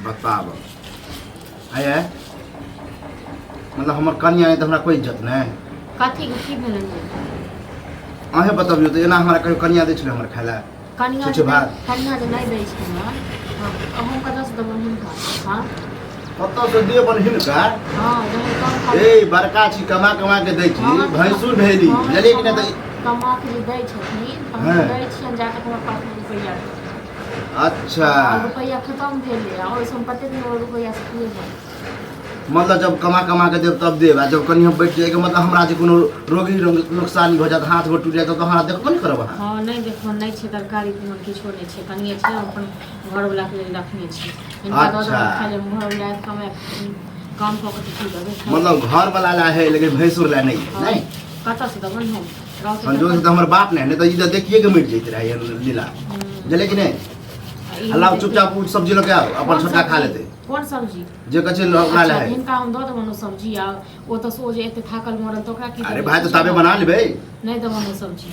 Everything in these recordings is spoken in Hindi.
बताब आये मतलब हमर कन्या है तो हमरा कोई इज्जत नहीं कथी के की भेलन अहे बताबियो तो एना हमरा कहियो कन्या दै छले हमर खाय ला कन्या सोचे भात कन्या जे नहीं दै छै ना हम कतऽ से देबन हिनका हां कतऽ से देबन हिनका हां जहन कम ए बड़का छी कमा कमा के दै छी भैंसुर भेली बुझलिए कि नहीं कमा के दै छथिन हम दै छियन जाके हमरा 5 रुपया अच्छा रुपया खत्म भेलै और संपत्ति दिन रुपया से किए मतलब जब कमा कमा के देव तब देव जब कहीं हम बैठ जाएगा मतलब हमरा जे कोनो रोगी नुकसान हो जात हाथ गोड़ टूट जाए तो हमरा देखबो नहीं करब हां नहीं देखो नहीं छै तरकारी कोनो किछो नहीं छै कनिए छै अपन घर वाला के लेल रखने छी इनका दो खाली घर वाला कमे काम क के ठीक है मतलब घर वाला ला है लेकिन भैंसुर ला नहीं कतऽ से दबन हम संजोग से हमर बाप नहीं तो इधर देखिए के मिट जैते रहे लीला जले कि नहीं अल्लाह चुपचाप सब्जी लेके आओ अपन छोटा खा लेते कौन सब्जी जे कचे लोकला है इनका हम दो देबन सब्जी आ ओ तो सोजे एते थाकल मरल तो ओकरा की अरे भाई तो ताबे बना लेबे नहीं देबन सब्जी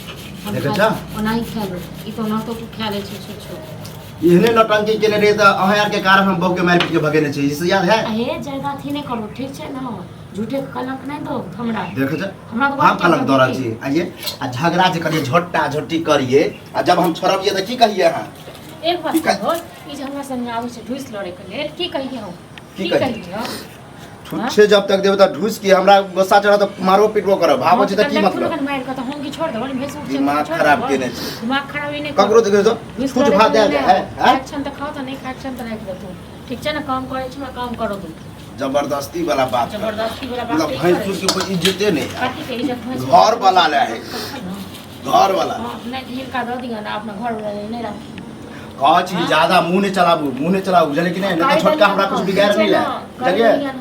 देख जा ओनाही खा लो ई तो ना तो खा ले छै छोट इहने नौटंकी केने रे त अहाँ यार के कारण हम बहु के मार पीट के भगेने छै इसे याद है हे ज्यादा थी नहीं करो ठीक छै ना झूठे कलंक नहीं दो हमरा देख जा हम कलंक दौरा छी आइए आ झगड़ा जे करिए झोटा झोटी करिए आ जब हम छोड़बिए त की कहिए अहाँ एक बात कहो ई जे हमरा संग आबै छै ढुस लड़े के लेल की कहिए हम की कहिए छुच्छे जब तक देवता ढुस की हमरा गुस्सा चढ़ा त मारो पिटबो करब भाबो छी त की मतलब मार के त हम की छोड़ देबो भेस उठ दिमाग खराब केने छी दिमाग खराब नहीं ककरो देखे तो कुछ भात दे है एक्शन त खाओ त नहीं एक्शन त राख दे तू ठीक छै ना काम करे छै काम करो तू जबरदस्ती वाला बात जबरदस्ती वाला बात मतलब भैंसुर के कोई इज्जते नहीं कथी के इज्जत भैंस घर वाला ले है घर वाला नहीं हिनका दो दिया ना अपना घर वाला नहीं रख कह चीज ज्यादा मुंह नहीं चलाबू जले कि नहीं तो छोटका हमरा कुछ बिगाड़ नहीं ले जगह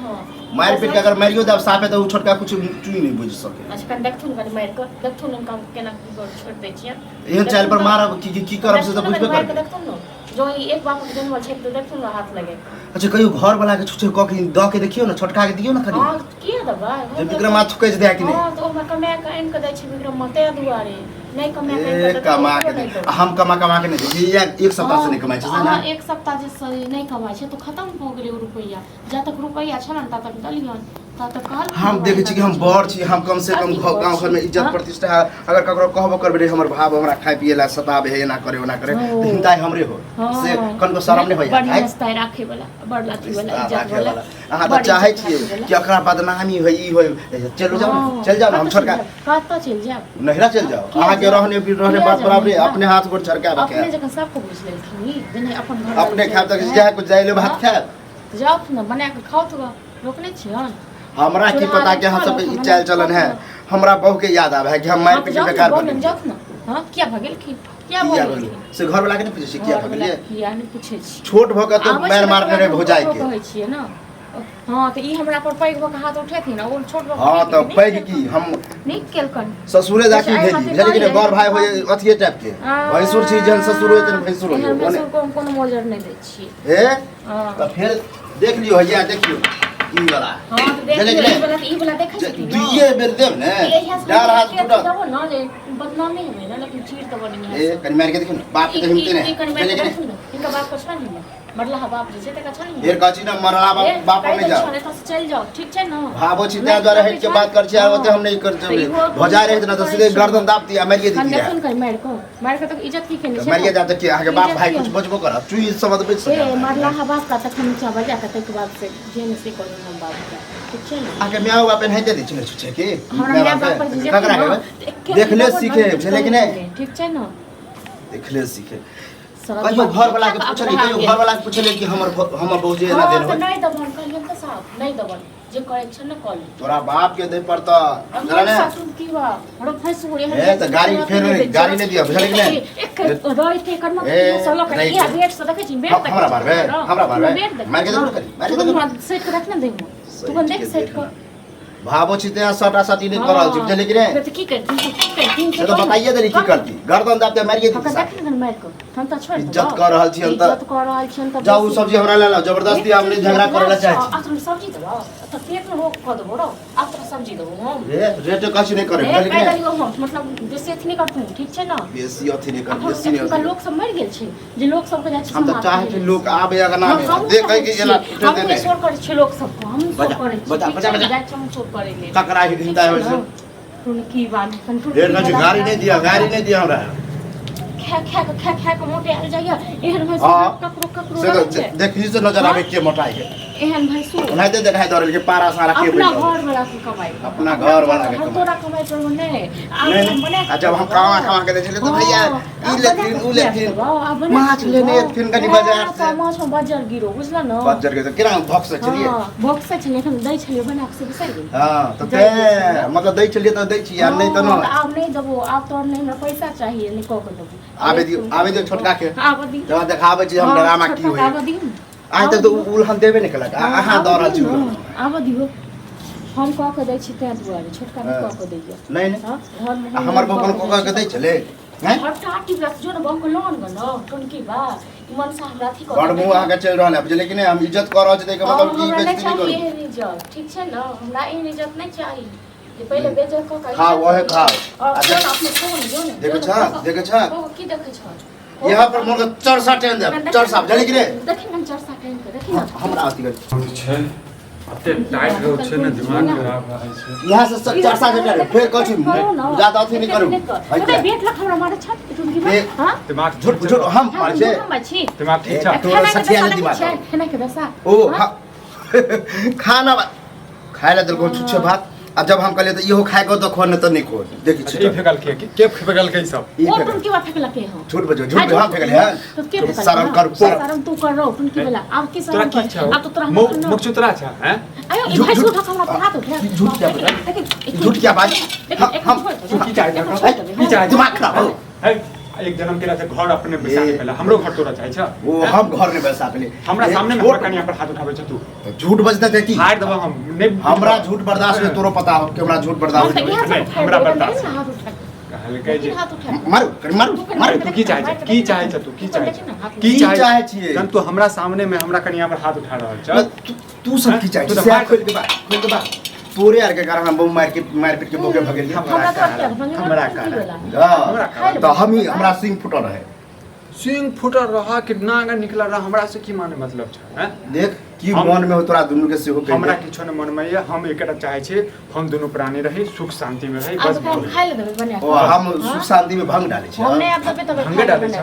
मार पीट के अगर मारियो दब साफे तो छोटका कुछ चुई नहीं बुझ सके अच्छा कन देखथुन कन मार के देखथुन हम काम केना छोड़ दै छियै एहन चाल पर मारब की करब से तो बुझबे कर देखथुन न जो एक बाप के जन्म छै तो देखथुन हाथ लगे अच्छा कहियो घर वाला के छुछे क के द के देखियो ना छोटका के दियो ना खाली हां की दबा जे विक्रम आ थुकै दे कि नहीं हां तो हमरा कमा के आइन के दै छै विक्रम मते दुआरे नहीं कमा के कमा के हम कमा के नहीं एक सप्ताह से नहीं कमाई छै ना एक सप्ताह जे नहीं कमाई छै तो खत्म हो गेलै रुपया जा तक रुपया छलन ता तक दलियन ता तक कहल हम देखे छी कि हम बड़ छी हम कम से कम गांव घर में इज्जत प्रतिष्ठा अगर ककरो कहबो करबे हमर भाव हमरा खाय पिए ला सताब है ना करे ओना करे हिंदाई हमरे हो से कन को शर्म नहीं होय बढ़िया स्टाइल राखे वाला बड़ लाठी वाला इज्जत वाला अहाँ तो चाहे छी कि एकरा बदनामी होय ई होय चल जाओ हम छोटका कत चल जाओ नहिरा चल जाओ अहाँ के रहने बात बराबर अपने हाथ गोड़ छड़का रखे अपने जगह सबको पूछ लेलखिन जने अपन घर अपने खाब तक जाए कुछ जाइले भात खाब जाओ ना बना के खाओ तो रोकने छियन हमरा की पता कि हम सब ई चाल चलन है हमरा बहु के याद आवे है कि हम मार पीट के बेकार बन जाओ ना हां क्या भगेल की क्या बोल से घर वाला के नहीं पूछे क्या भगेल किया नहीं पूछे छी छोट भ के तो मार मारने रे भौजाई के कहै छियै ना हां तो ई हमरा पर पैग भ के हाथ उठेथिन ना ओ छोट भ हां तो पैग की हम नहीं केलकन ससुरे जाके भेजी जले कि बड़ भाई होय अथिए टाइप के भैंसुर छी जन ससुर होय त भैंसुर होय भैंसुर को कोनो मोजर नहीं दै छी ए तो फिर देख लियो हैया देखियो ई वाला हां तो देख लियो ई वाला देखै छी दुइये बेर देब ने डार हाथ टूटा दबो ना ले बदनामी है ना लेकिन चीर तो बनी है ए कनी मार के देखियो बाप के हिम्मत ने चले के इनका बाप को छन नहीं मरला बाप जे ते का छन फेर काची ना मरला बाप में जा चल जाओ ठीक छै ना भाबो छी त्या द्वारा हट के बात कर छी और ओते हम नहीं कर चबे भजा रहे ना तो सीधे गर्दन दाब दिया मारिए दी दिया देखन कर मार के तो इज्जत की केने मारिए जा त के आगे बाप भाई कुछ बचबो कर चुई समझ बेच सके ए मरला बाप का तक नीचा बजा के के बाद से जेन से कोनो हम बाप ठीक छै ना आगे म्याऊ बाप हेते दी छले छुछे के हमरा बाप पर ककरा देखले सीखे छले कि नहीं ठीक छै ना देखले सीखे कहियो घर वाला के पूछले कहियो घर वाला के पूछले कि हमर बहुजे ना देन हो नहीं दबन कहियो त साफ नहीं दबन जे करे छ न कॉल तोरा बाप के दे पर त जरा ने सासुर की बा बड़ो फंस हो रे ए त गाड़ी फेर गाड़ी ले दिया बुझले कि नहीं एक रोई थे करना सलो कर या वेट से देखे छी वेट तक हमरा मार के दे करी मार के दे सेट कर रखना दे तू कौन देख सेट कर भावो छिते सटा सटी नहीं करल छी बुझलिए कि नहीं तो की करती से तो बताइए देली की करती गर्दन दाबते मारिए हम देख न मार को हम तो छोड़ इज्जत कर रहल छी हम त इज्जत कर रहल छी हम त जाऊ सब्जी हमरा ले लो जबरदस्ती हमने झगड़ा करला चाहे छी आ तुम सब्जी दो तो पेट में रोक कर दो आ तो सब्जी दो हम रेट कछु नहीं करे बुझलिए कि नहीं मतलब बेसी अथी नहीं करते ठीक छै ना बेसी अथी नहीं कर बेसी नहीं का लोग सब मर गेल छै जे लोग सब के जाय छै हम तो चाहे कि लोग आबे अगना में देख के एला टूटे हम शोर करे छै लोग सब को हम शोर करे छी बजा जाय छै हम शोर करे ले ककरा ही हिंदा होय छै तुम की बात कंट्रोल ढेर कछु गाड़ी नहीं दिया हमरा खा के मोटे आ जाइए एहन भाई ककरो से तो देखी से नजर आवे के मोटाई के एहन भाई सु नहीं दे देखाई दरल के पारा सारा के अपना घर वाला के कमाई अपना घर वाला के कमाई तोरा कमाई पर नहीं नहीं जब हम खावा के दे छले तो भैया ई लेकिन उ लेकिन माछ लेने फिन कनी बाजार से माछ में बाजार गिरो बुझला न बाजार के तो किरा भक्स छलिए भक्स छलिए हम दै छलिए बना के से बिसर गेल हां तो ते मतलब दै छलिए तो दै छी यार नहीं तो न अब नहीं देबो अब तो नहीं हमरा पैसा चाहिए नहीं को के देबो आबे दियो छोटका के आबे दियो जब देखाबे छी हम ड्रामा की होय आबे दियो आज तक तो उल्हन देबे नहीं कलक अहाँ दौड़ छी आबे दियो हम कह के दै छी ते दुआरे छोटका के कह के दैयो नहीं घर में हमर बकन को कह के दै छले हैं हटा की बस जो न बक लोन गनो कोन की बा मन सा हमरा थी बड़ मुंह आगे चल रहल है बुझले कि नहीं हम इज्जत कर रहल छी देख मतलब की बेइज्जती नहीं करू ये इज्जत ठीक छै न हमरा ई इज्जत नहीं चाहिए जे पहले बेइज्जत क के हां वो है खा अच्छा अपने फोन जो ने देखो छा की देखे छ यहाँ पर मोर चरसा टेन दे चरसा बुझले कि नहीं देखि न चरसा टेन के देखि न हमरा आती गल छै अते टाइट हो छै ने दिमाग खराब रहै छै यहाँ से चरसा के करे फिर कछु ज्यादा अथी नहीं करू ओके बेट लख हमरा मारे छ तुम की बात हां दिमाग झूठ झूठ हम मार से दिमाग ठीक छै तो सच्ची है दिमाग खाना के दसा ओ खाना खाए ला दिल को छुच्छे भात अब जब हम कहले तो इहो खाए को तो खोने तो नहीं खो देखि ई फेकल के फेकल के सब ओ तुम की बात फेकल के हो झूठ बजो झूठ हम फेकले हैं तो के फेकल शर्म कर शर्म तू कर रहो तुम की बोला अब की शर्म कर अब तो तोरा मुख चुतरा छ हैं आयो ई भाई झूठ हमरा हाथ उठा झूठ क्या बोला झूठ क्या बात हम की चाहे दिमाग खराब हो है एक जन्म के रहते घर अपने बैसा के पहले हमरो घर तोरा चाहे छ वो हम घर में बैसा पहले हमरा सामने में हमरा कनिया पर हाथ उठाबै छ तू झूठ बजते थे की हार दबा हम नहीं हमरा झूठ बर्दाश्त में तोरो पता हो कि हमरा झूठ बर्दाश्त नहीं हमरा बर्दाश्त हाथ उठा हल्के जे हाथ उठा मारू तू की चाहे छ तू की चाहे छिए जन तू हमरा सामने में हमरा कनिया पर हाथ उठा रहल छ तू सब की चाहे से खोल के बात तोरे यार के कारण हम बम मार पीट के बोके भगेली हमरा का तो हम ही हमरा सिंह फुटल रहे सिंह फुटल रहा कि नागा निकला रहा हमरा से की माने मतलब छ हैं देख की मन में हो तोरा दुनु के सेहो कहि हमरा किछो न मन में ये हम एकटा चाहे छी हम दोनों प्राणी रही सुख शांति में रही बस खाइ ले देबे बनिया ओ हम सुख शांति में भंग डाले छी हमने अब देबे तबे भंगे डाले छ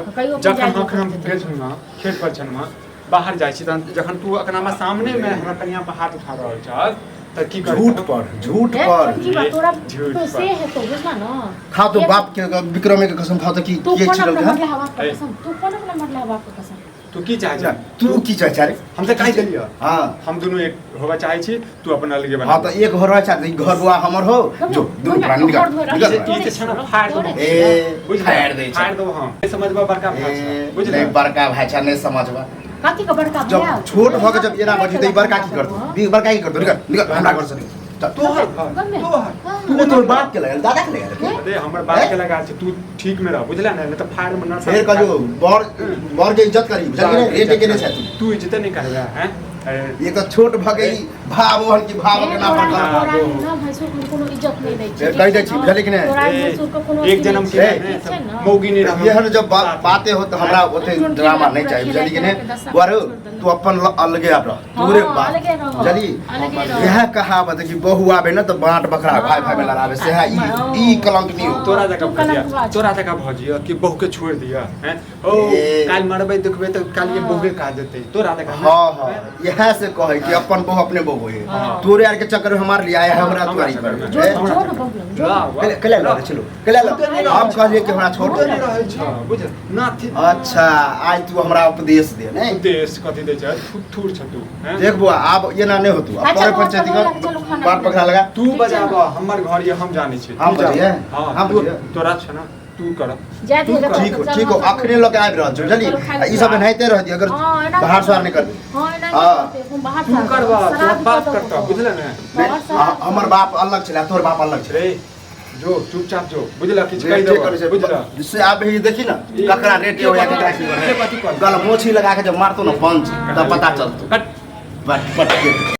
जखन हम गेल छी ना खेत पर छन में बाहर जाय छी त जखन तू अकनामा सामने में हमरा कनिया पर हाथ उठा रहल छ त की कर झूठ पर की बात तोरा तो से है तो बुझना ना खा तो बाप के विक्रमे के कसम खा तो की छिड़ल का तू कौन अपना मतलब हवा के कसम तू की चाहे छ तू की चाहे रे हम त काई देलियो हां हम दोनों एक होवा चाहे छी तू अपन अलग बना हां तो एक घर रह चाहे घर बुआ हमर हो जो दू प्राणी निकल ई छ ना फाड़ दो ए फाड़ दे फाड़ दो हम समझबा बड़का भाषा बुझले बड़का भाषा नहीं समझबा काकी का बड़का भैया जब छोट भ के जब एना बजी दई बड़का की करतो बड़का की करतो निकल हमरा घर से तू तो बात के लगा दादा के लगा अरे हमर बात के लगा छ तू ठीक में रह बुझला ना तो फाड़ में ना फिर कहियो बर के इज्जत करी बुझल कि नहीं रेट के नहीं छै तू इज्जत नहीं करबा हैं ये तो छोट भ गई भावोहन की भाव के ना पड़ता ना भाई सो कोनो इज्जत नहीं दै छै कहि दै छी बुझल कि नहीं एक जन्म के मौगी नहीं रह यहन जब बातें हो तो हमरा ओते ड्रामा नहीं चाहिए बुझल कि नहीं बारो तू अपन अलगे आप रह पूरे बात बुझली यह कहावत कि बहू आवे ना तो बांट बकरा भाई भाई में लड़ावे से है ई कलंक नहीं हो तोरा तक भजिया कि बहू के छोड़ दिया हैं ओ काल मरबे देखबे तो काल ये बहू का देते तोरा तक हां यह से कहे कि अपन बहू अपने बहू है तोरे यार के चक्कर में हमार लिया है हमरा तुम्हारी पर कले लो चलो कले लो हम कहलिए कि हमरा छोड़ बुझ ना अच्छा आज तू हमरा उपदेश दे नहीं उपदेश कथि दे छ थुर छ तू हैं देख बुआ अब ये ना नहीं हो तू अब पर पंचायती का बात पकड़ा लगा तू बजाबा हमर घर ये हम जाने छी हम बजिए हम तोरा छ ना तू कर जा दे ठीक हो अखने लोग आबि रहल छै बुझली ई सब एनाहिते रहती अगर बाहर से नहीं कर हां एना बाहर तू करबा तू बात करता बुझले ने हमर बाप अलग छले तोर बाप अलग छले रे जो चुपचाप जो बुझला किछ कहि दे बुझला जिससे आप ही देखी ना ककरा रेट हो या ककरा की कथी कर गल मोछी लगा के जब मारतो ना पंच तब पता चलतो कट बट